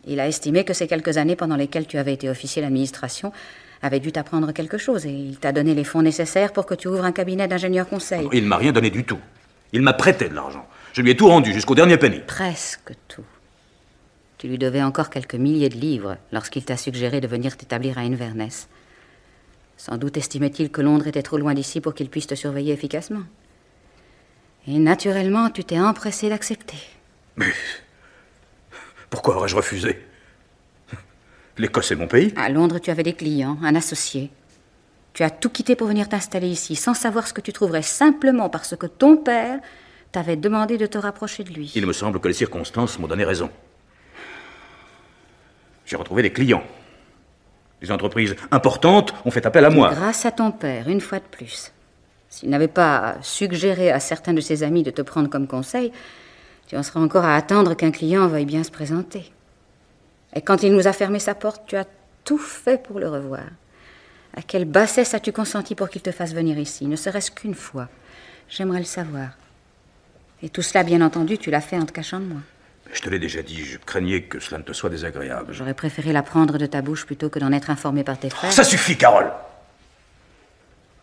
Il a estimé que ces quelques années pendant lesquelles tu avais été officier d'administration avaient dû t'apprendre quelque chose et il t'a donné les fonds nécessaires pour que tu ouvres un cabinet d'ingénieur conseil. Il ne m'a rien donné du tout. Il m'a prêté de l'argent. Je lui ai tout rendu jusqu'au dernier penny. Presque tout. Tu lui devais encore quelques milliers de livres lorsqu'il t'a suggéré de venir t'établir à Inverness. Sans doute estimait-il que Londres était trop loin d'ici pour qu'il puisse te surveiller efficacement. Et naturellement, tu t'es empressé d'accepter. Mais pourquoi aurais-je refusé? L'Écosse est mon pays. À Londres, tu avais des clients, un associé. Tu as tout quitté pour venir t'installer ici, sans savoir ce que tu trouverais, simplement parce que ton père t'avait demandé de te rapprocher de lui. Il me semble que les circonstances m'ont donné raison. J'ai retrouvé des clients. Les entreprises importantes ont fait appel à moi. Grâce à ton père, une fois de plus. S'il n'avait pas suggéré à certains de ses amis de te prendre comme conseil, tu en seras encore à attendre qu'un client veuille bien se présenter. Et quand il nous a fermé sa porte, tu as tout fait pour le revoir. À quelle bassesse as-tu consenti pour qu'il te fasse venir ici, ne serait-ce qu'une fois? J'aimerais le savoir. Et tout cela, bien entendu, tu l'as fait en te cachant de moi. Je te l'ai déjà dit, je craignais que cela ne te soit désagréable. J'aurais préféré l'apprendre de ta bouche plutôt que d'en être informé par tes frères. Ça suffit, Carole!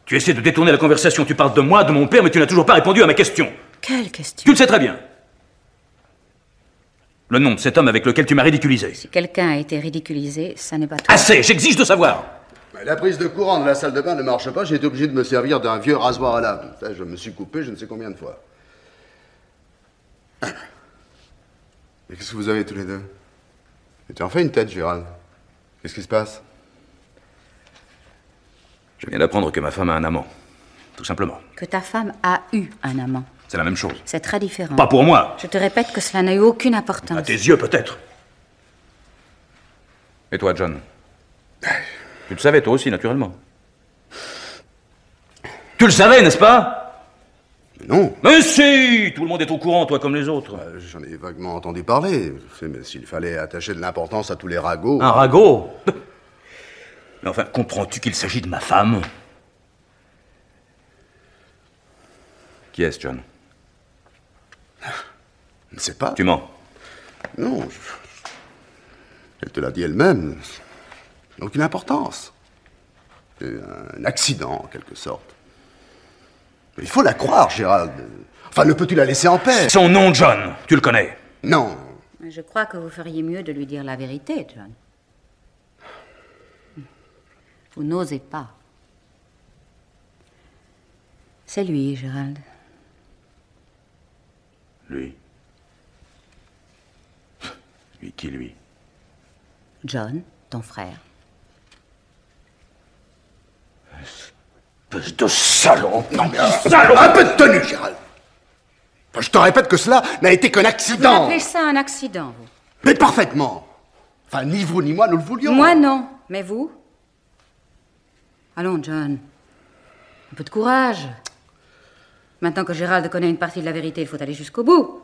Tu essaies de détourner la conversation. Tu parles de moi, de mon père, mais tu n'as toujours pas répondu à ma question. Quelle question? Tu le sais très bien. Le nom de cet homme avec lequel tu m'as ridiculisé. Si quelqu'un a été ridiculisé, ça n'est pas toi. Assez, j'exige de savoir. La prise de courant de la salle de bain ne marche pas, j'ai été obligé de me servir d'un vieux rasoir à lame. Ça, je me suis coupé je ne sais combien de fois. Mais qu'est-ce que vous avez tous les deux? Tu en fais une tête, Gérald. Qu'est-ce qui se passe? Je viens d'apprendre que ma femme a un amant. Tout simplement. Que ta femme a eu un amant. C'est la même chose. C'est très différent. Pas pour moi. Je te répète que cela n'a eu aucune importance. À tes yeux, peut-être. Et toi, John? Tu le savais, toi aussi, naturellement. Tu le savais, n'est-ce pas? Non. Mais si! Tout le monde est au courant, toi comme les autres. J'en ai vaguement entendu parler. Mais s'il fallait attacher de l'importance à tous les ragots... Un ragot? Mais enfin, comprends-tu qu'il s'agit de ma femme? Qui est-ce, John? Je ne sais pas. Tu mens. Non. Elle te l'a dit elle-même. Ça n'a aucune importance. C'est un accident, en quelque sorte. Mais il faut la croire, Gérald. Enfin, ne peux-tu la laisser en paix? Son nom, John, tu le connais. Non. Je crois que vous feriez mieux de lui dire la vérité, John. Vous n'osez pas. C'est lui, Gérald. Lui? Lui qui, lui? John, ton frère. Espèce de salaud! Non, Salaud! Un peu de tenue, Gérald. Enfin, je te répète que cela n'a été qu'un Vous accident. appelez ça un accident, vous? Mais parfaitement. Enfin, ni vous ni moi nous le voulions. Moi, non. Mais vous? Allons, John. Un peu de courage. Maintenant que Gérald connaît une partie de la vérité, il faut aller jusqu'au bout.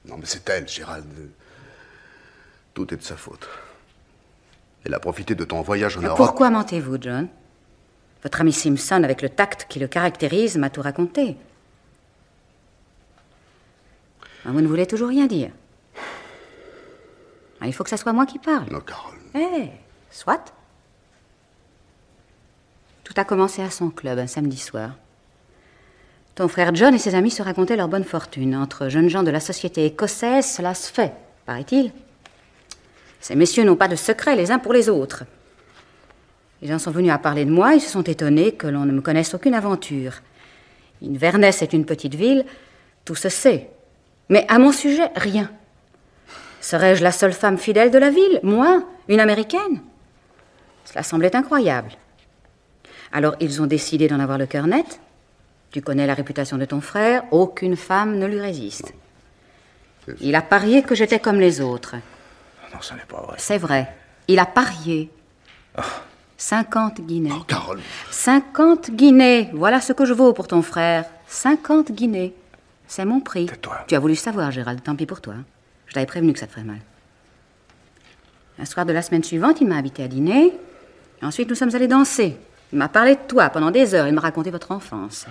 Non, mais c'est elle, Gérald. Tout est de sa faute. Elle a profité de ton voyage en Europe. Pourquoi mentez-vous, John? Votre ami Simpson, avec le tact qui le caractérise, m'a tout raconté. Vous ne voulez toujours rien dire. Il faut que ça soit moi qui parle. Non, Carole. Soit. Tout a commencé à son club, un samedi soir. Ton frère John et ses amis se racontaient leur bonne fortune. Entre jeunes gens de la société écossaise, cela se fait, paraît-il. Ces messieurs n'ont pas de secret les uns pour les autres. Les gens sont venus à parler de moi, ils se sont étonnés que l'on ne me connaisse aucune aventure. Inverness est une petite ville, tout se sait. Mais à mon sujet, rien. Serais-je la seule femme fidèle de la ville? Moi, une Américaine? Cela semblait incroyable. Alors ils ont décidé d'en avoir le cœur net. Tu connais la réputation de ton frère, aucune femme ne lui résiste. Il a parié que j'étais comme les autres. Non, ça n'est pas vrai. C'est vrai. Il a parié. 50 guinées. Oh, Carole. 50 guinées. Voilà ce que je vaux pour ton frère. 50 guinées. C'est mon prix. Tais-toi. Tu as voulu savoir, Gérald. Tant pis pour toi. Je t'avais prévenu que ça te ferait mal. Un soir de la semaine suivante, il m'a invité à dîner. Et ensuite, nous sommes allés danser. Il m'a parlé de toi pendant des heures. Il m'a raconté votre enfance.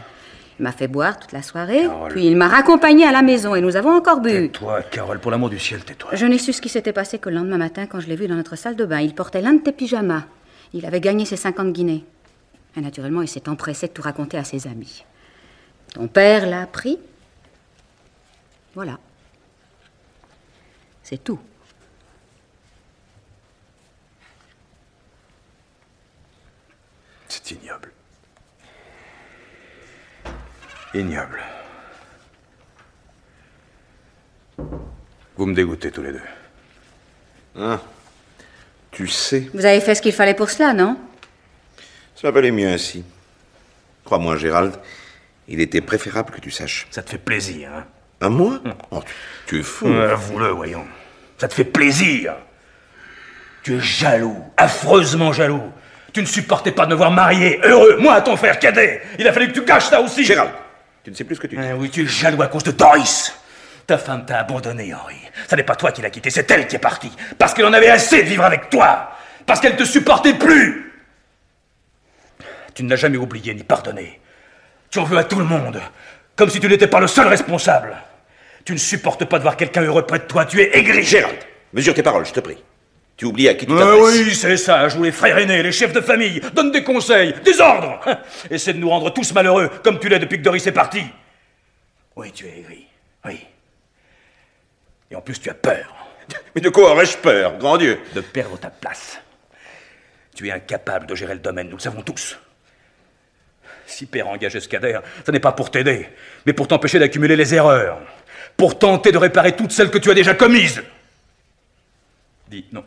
Il m'a fait boire toute la soirée. Carole. Puis il m'a raccompagné à la maison et nous avons encore bu. Tais-toi, Carole, pour l'amour du ciel, tais-toi. Je n'ai su ce qui s'était passé que le lendemain matin quand je l'ai vu dans notre salle de bain. Il portait l'un de tes pyjamas. Il avait gagné ses 50 guinées. Et naturellement, il s'est empressé de tout raconter à ses amis. Ton père l'a appris. Voilà. C'est tout. C'est ignoble. Ignoble. Vous me dégoûtez tous les deux. Ah, tu sais, Vous avez fait ce qu'il fallait pour cela, non? ça valait mieux ainsi. Crois-moi, Gérald, il était préférable que tu saches. Ça te fait plaisir, hein? À moi? Oh, tu es fou. Avoue-le, voyons. Ça te fait plaisir. Tu es jaloux, affreusement jaloux. Tu ne supportais pas de me voir marié, heureux, moi, ton frère cadet. Il a fallu que tu caches ça aussi. Gérald, tu ne sais plus ce que tu dis. Oui, tu es jaloux à cause de Doris. Ta femme t'a abandonné, Henri. Ça n'est pas toi qui l'as quitté, c'est elle qui est partie. Parce qu'elle en avait assez de vivre avec toi. Parce qu'elle te supportait plus. Tu ne l'as jamais oublié ni pardonné. Tu en veux à tout le monde. Comme si tu n'étais pas le seul responsable. Tu ne supportes pas de voir quelqu'un heureux près de toi. Tu es aigri. Gérald, mesure tes paroles, je te prie. Tu oublies à qui tu t'adresses. Oui, c'est ça. Je les frères aînés, les chefs de famille. Donne des conseils, des ordres. Essaie de nous rendre tous malheureux, comme tu l'es depuis que Doris est parti. Oui, tu es aigri. Oui. Et en plus, tu as peur. Mais de quoi aurais-je peur, grand Dieu? De perdre ta place. Tu es incapable de gérer le domaine, nous le savons tous. Si Père a engagé ce cadet, ce n'est pas pour t'aider, mais pour t'empêcher d'accumuler les erreurs. Pour tenter de réparer toutes celles que tu as déjà commises. Dis, non.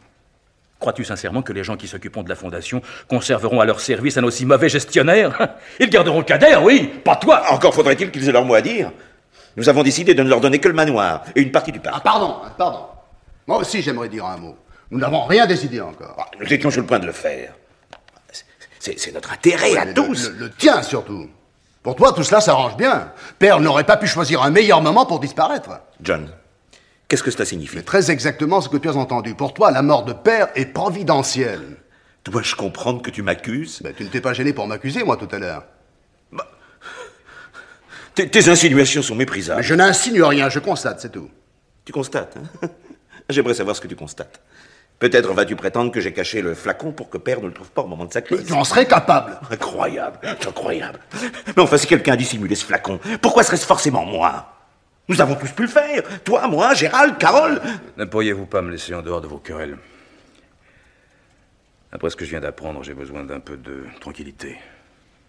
Crois-tu sincèrement que les gens qui s'occuperont de la fondation conserveront à leur service un aussi mauvais gestionnaire? Ils garderont le cadet, oui, pas toi. Encore faudrait-il qu'ils aient leur mot à dire. Nous avons décidé de ne leur donner que le manoir et une partie du parc. Pardon. Moi aussi, j'aimerais dire un mot. Nous n'avons rien décidé encore. Nous étions sur le point de le faire. C'est notre intérêt à tous. Le tien, surtout. Pour toi, tout cela s'arrange bien. Père n'aurait pas pu choisir un meilleur moment pour disparaître. John, qu'est-ce que cela signifie? C'est très exactement ce que tu as entendu. Pour toi, la mort de Père est providentielle. Dois-je comprendre que tu m'accuses? Tu ne t'es pas gêné pour m'accuser, moi, tout à l'heure. Tes insinuations sont méprisables. Mais je n'insinue rien, je constate, c'est tout. Tu constates, hein? J'aimerais savoir ce que tu constates. Peut-être vas-tu prétendre que j'ai caché le flacon pour que Père ne le trouve pas au moment de sa crise. Tu en serais capable. Incroyable, incroyable. Mais enfin, si quelqu'un a dissimulé ce flacon, pourquoi serait-ce forcément moi? Nous avons tous pu le faire. Toi, moi, Gérald, Carole. Ne pourriez-vous pas me laisser en dehors de vos querelles? Après ce que je viens d'apprendre, j'ai besoin d'un peu de tranquillité,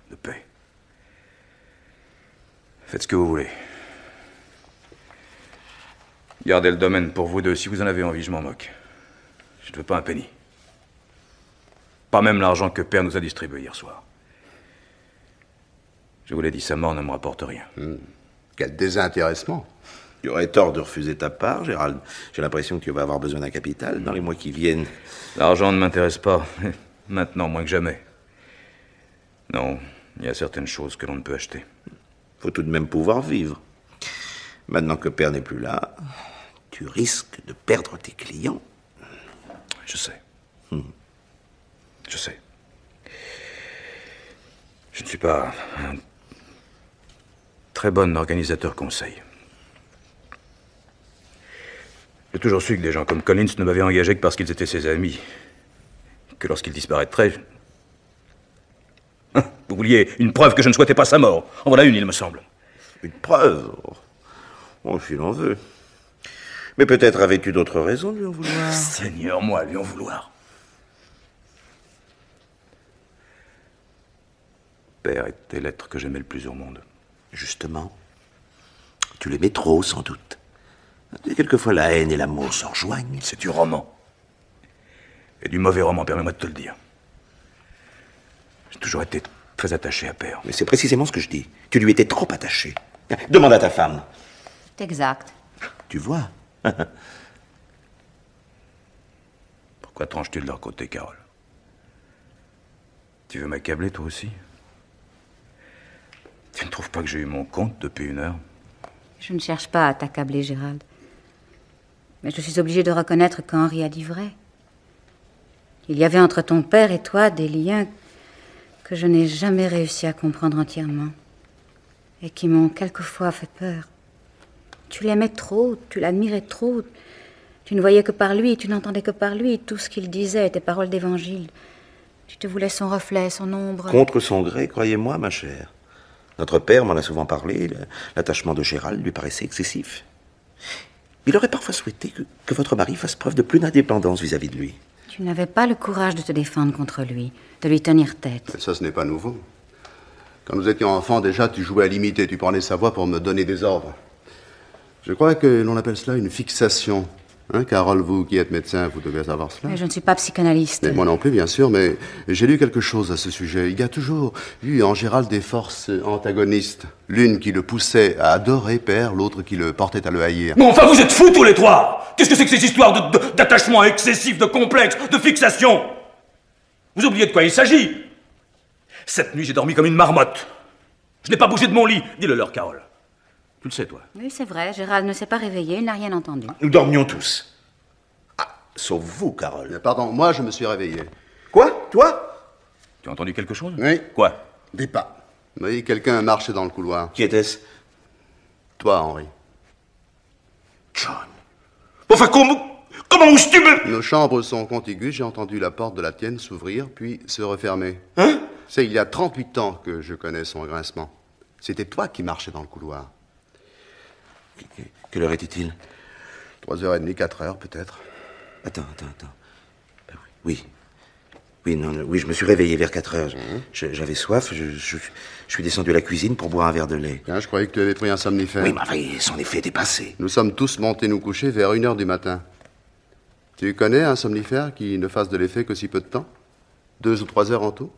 de paix. Faites ce que vous voulez. Gardez le domaine pour vous deux. Si vous en avez envie, je m'en moque. Je ne veux pas un penny. Pas même l'argent que Père nous a distribué hier soir. Je vous l'ai dit, sa mort ne me rapporte rien. Quel désintéressement. Tu aurais tort de refuser ta part, Gérald. J'ai l'impression que tu vas avoir besoin d'un capital dans les mois qui viennent. L'argent ne m'intéresse pas. Maintenant, moins que jamais. Non, il y a certaines choses que l'on ne peut acheter. Faut tout de même pouvoir vivre. Maintenant que Père n'est plus là, tu risques de perdre tes clients. Je sais. Je sais. Je ne suis pas un très bon organisateur conseil. J'ai toujours su que des gens comme Collins ne m'avaient engagé que parce qu'ils étaient ses amis. Que lorsqu'ils disparaîtraient... Vous vouliez une preuve que je ne souhaitais pas sa mort. En voilà une, il me semble. Une preuve? Oh, s'il en veut. Mais peut-être avais-tu d'autres raisons de lui en vouloir? Seigneur, moi, lui en vouloir. Père était l'être que j'aimais le plus au monde. Justement. Tu l'aimais trop, sans doute. Et quelquefois, la haine et l'amour se rejoignent. C'est du roman. Et du mauvais roman, permets-moi de te le dire. J'ai toujours été très attaché à Père. Mais c'est précisément ce que je dis. Tu lui étais trop attaché. Demande à ta femme. C'est exact. Tu vois. Pourquoi tranches-tu de leur côté, Carole? Tu veux m'accabler, toi aussi? Tu ne trouves pas que j'ai eu mon compte depuis 1 heure? Je ne cherche pas à t'accabler, Gérald. Mais je suis obligée de reconnaître qu'Henri a dit vrai. Il y avait entre ton père et toi des liens que je n'ai jamais réussi à comprendre entièrement et qui m'ont quelquefois fait peur. Tu l'aimais trop, tu l'admirais trop. Tu ne voyais que par lui, tu n'entendais que par lui. Tout ce qu'il disait était paroles d'évangile. Tu te voulais son reflet, son ombre. Contre son gré, croyez-moi, ma chère. Notre père m'en a souvent parlé. L'attachement de Gérald lui paraissait excessif. Il aurait parfois souhaité que votre mari fasse preuve de plus d'indépendance vis-à-vis de lui. Tu n'avais pas le courage de te défendre contre lui, de lui tenir tête. Mais ça, ce n'est pas nouveau. Quand nous étions enfants, déjà, tu jouais à l'imiter. Tu prenais sa voix pour me donner des ordres. Je crois que l'on appelle cela une fixation. Hein, Carole, vous qui êtes médecin, vous devez savoir cela. Mais je ne suis pas psychanalyste. Mais moi non plus, bien sûr, mais j'ai lu quelque chose à ce sujet. Il y a toujours eu en Gérald des forces antagonistes. L'une qui le poussait à adorer Père, l'autre qui le portait à le haïr. Mais enfin, vous êtes fous tous les trois! Qu'est-ce que c'est que ces histoires d'attachement excessif, de complexe, de fixation? Vous oubliez de quoi il s'agit? Cette nuit, j'ai dormi comme une marmotte. Je n'ai pas bougé de mon lit. Dis-le-leur, Carole. Tu le sais, toi. Oui, c'est vrai, Gérald ne s'est pas réveillé, il n'a rien entendu. Nous dormions tous. Ah, sauf vous, Carole. Pardon, moi je me suis réveillé. Quoi? Toi? Tu as entendu quelque chose? Oui. Quoi? Des pas. Oui, quelqu'un marchait dans le couloir. Qui était-ce? Toi, Henri. John. Enfin, comment oses-tu me... Nos chambres sont contiguës, j'ai entendu la porte de la tienne s'ouvrir, puis se refermer. Hein? C'est il y a 38 ans que je connais son grincement. C'était toi qui marchais dans le couloir. Quelle heure était-il? 3h30, 4h peut-être. Attends. Oui, je me suis réveillé vers 4 heures. J'avais soif, je suis descendu à la cuisine pour boire un verre de lait. Hein, je croyais que tu avais pris un somnifère. Oui, mais son effet était passé. Nous sommes tous montés nous coucher vers 1h du matin. Tu connais un somnifère qui ne fasse de l'effet que si peu de temps? 2 ou 3 heures en tout?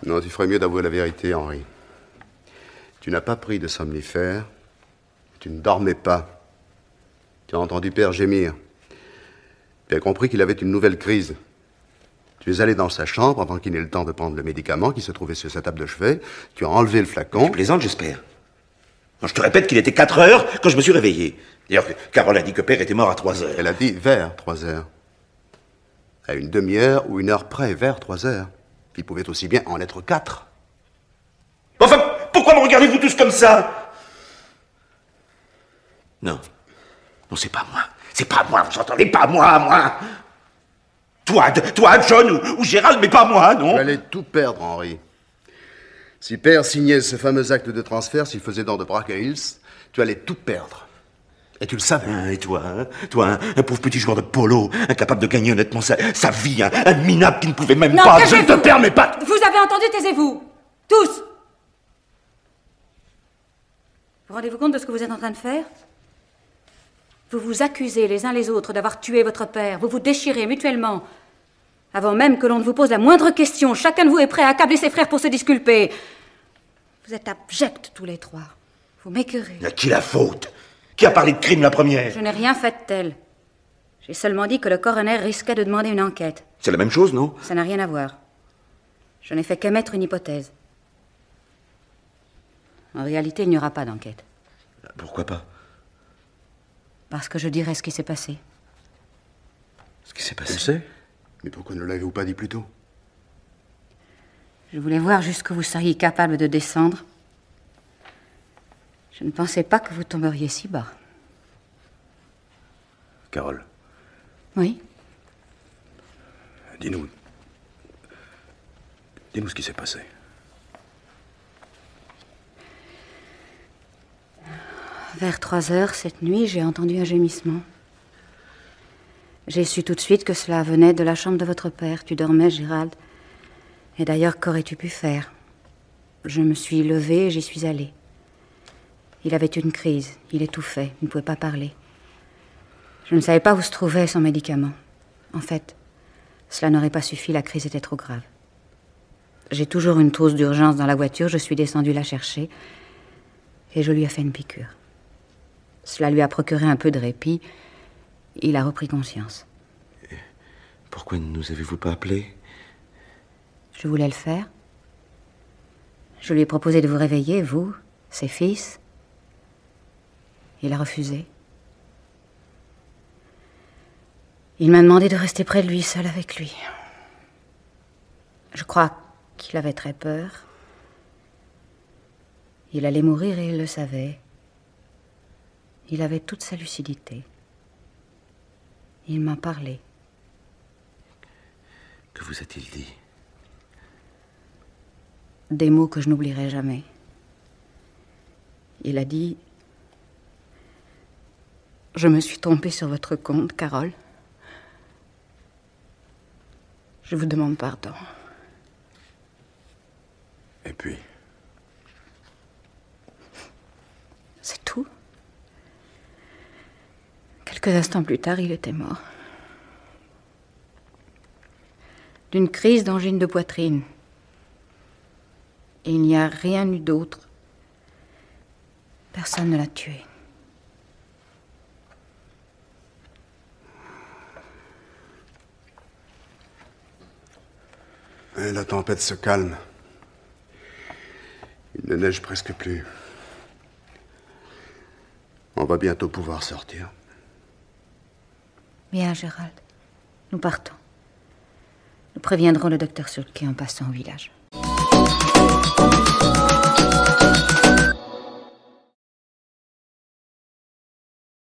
Non, tu ferais mieux d'avouer la vérité, Henri. Tu n'as pas pris de somnifère. Tu ne dormais pas. Tu as entendu Père gémir. Tu as compris qu'il avait une nouvelle crise. Tu es allé dans sa chambre avant qu'il n'ait le temps de prendre le médicament qui se trouvait sur sa table de chevet. Tu as enlevé le flacon. Tu plaisantes, j'espère. Non, je te répète qu'il était 4 heures quand je me suis réveillé. D'ailleurs, Carole a dit que Père était mort à 3 heures. Elle a dit vers 3 heures. À une demi-heure ou 1 heure près, vers 3 heures. Il pouvait aussi bien en être 4. Enfin, pourquoi me regardez-vous tous comme ça? Non, c'est pas moi. C'est pas moi, vous entendez? Pas moi. Toi, John ou Gérald, mais pas moi, non? Tu allais tout perdre, Henri. Si Père signait ce fameux acte de transfert, s'il faisait don de Brack Hills, tu allais tout perdre. Et tu le savais. Et toi, un pauvre petit joueur de polo, incapable de gagner honnêtement sa vie, un minable qui ne pouvait même pas... Je ne te permets pas... Vous avez entendu, taisez-vous. Tous. Vous rendez-vous compte de ce que vous êtes en train de faire? Vous vous accusez les uns les autres d'avoir tué votre père. Vous vous déchirez mutuellement. Avant même que l'on ne vous pose la moindre question, chacun de vous est prêt à accabler ses frères pour se disculper. Vous êtes abjects tous les trois. Vous m'écœurez. À qui la faute? Qui a parlé de crime la première? Je n'ai rien fait de tel. J'ai seulement dit que le coroner risquait de demander une enquête. C'est la même chose, non? Ça n'a rien à voir. Je n'ai fait qu'émettre une hypothèse. En réalité, il n'y aura pas d'enquête. Pourquoi pas? Parce que je dirai ce qui s'est passé. Ce qui s'est Tu le passé? sais? Mais pourquoi ne l'avez-vous pas dit plus tôt? Je voulais voir jusqu'où vous seriez capable de descendre. Je ne pensais pas que vous tomberiez si bas. Carole. Oui? Dis-nous. Dis-nous ce qui s'est passé. Vers 3 heures, cette nuit, j'ai entendu un gémissement. J'ai su tout de suite que cela venait de la chambre de votre père. Tu dormais, Gérald. Et d'ailleurs, qu'aurais-tu pu faire? Je me suis levée et j'y suis allée. Il avait une crise. Il étouffait. Il ne pouvait pas parler. Je ne savais pas où se trouvait son médicament. En fait, cela n'aurait pas suffi. La crise était trop grave. J'ai toujours une trousse d'urgence dans la voiture. Je suis descendue la chercher et je lui ai fait une piqûre. Cela lui a procuré un peu de répit. Il a repris conscience. Pourquoi ne nous avez-vous pas appelé? Je voulais le faire. Je lui ai proposé de vous réveiller, vous, ses fils. Il a refusé. Il m'a demandé de rester près de lui, seul avec lui. Je crois qu'il avait très peur. Il allait mourir et il le savait. Il avait toute sa lucidité. Il m'a parlé. Que vous a-t-il dit? Des mots que je n'oublierai jamais. Il a dit: je me suis trompé sur votre compte, Carole. Je vous demande pardon. Et puis? C'est tout. Quelques instants plus tard, il était mort. D'une crise d'angine de poitrine. Et il n'y a rien eu d'autre. Personne ne l'a tué. Et la tempête se calme. Il ne neige presque plus. On va bientôt pouvoir sortir. Bien, Gérald. Nous partons. Nous préviendrons le docteur sur le quai en passant au village.